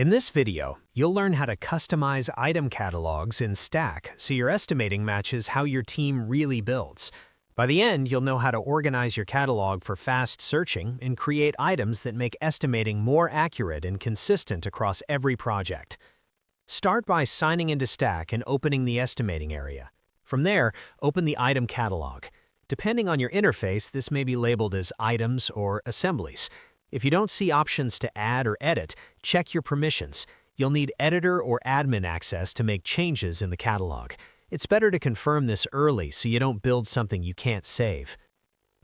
In this video, you'll learn how to customize item catalogs in Stack so your estimating matches how your team really builds. By the end, you'll know how to organize your catalog for fast searching and create items that make estimating more accurate and consistent across every project. Start by signing into Stack and opening the estimating area. From there, open the item catalog. Depending on your interface, this may be labeled as items or assemblies. If you don't see options to add or edit, check your permissions. You'll need editor or admin access to make changes in the catalog. It's better to confirm this early so you don't build something you can't save.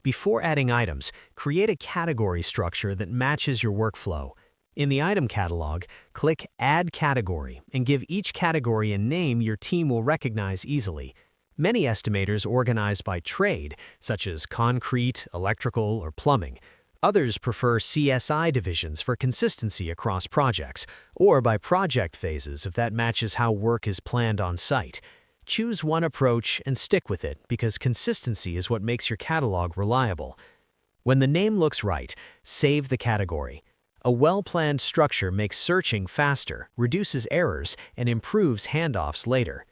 Before adding items, create a category structure that matches your workflow. In the item catalog, click Add Category and give each category a name your team will recognize easily. Many estimators organize by trade, such as concrete, electrical, or plumbing. Others prefer CSI divisions for consistency across projects, or by project phases if that matches how work is planned on site. Choose one approach and stick with it because consistency is what makes your catalog reliable. When the name looks right, save the category. A well-planned structure makes searching faster, reduces errors, and improves handoffs later.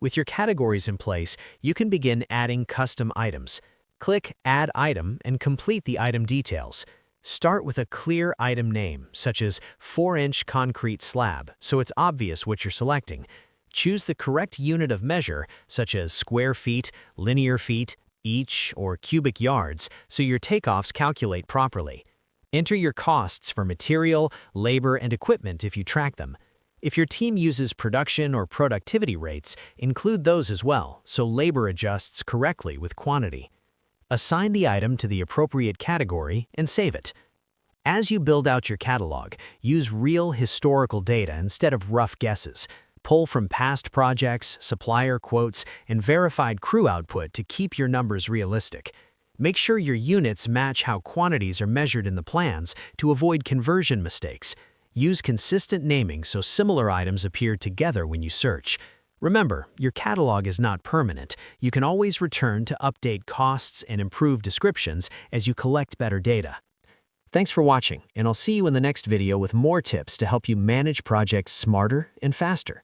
With your categories in place, you can begin adding custom items. Click Add Item and complete the item details. Start with a clear item name, such as 4-inch concrete slab, so it's obvious what you're selecting. Choose the correct unit of measure, such as square feet, linear feet, each, or cubic yards, so your takeoffs calculate properly. Enter your costs for material, labor, and equipment if you track them. If your team uses production or productivity rates, include those as well, so labor adjusts correctly with quantity. Assign the item to the appropriate category and save it. As you build out your catalog, use real historical data instead of rough guesses. Pull from past projects, supplier quotes, and verified crew output to keep your numbers realistic. Make sure your units match how quantities are measured in the plans to avoid conversion mistakes. Use consistent naming so similar items appear together when you search. Remember, your catalog is not permanent. You can always return to update costs and improve descriptions as you collect better data. Thanks for watching, and I'll see you in the next video with more tips to help you manage projects smarter and faster.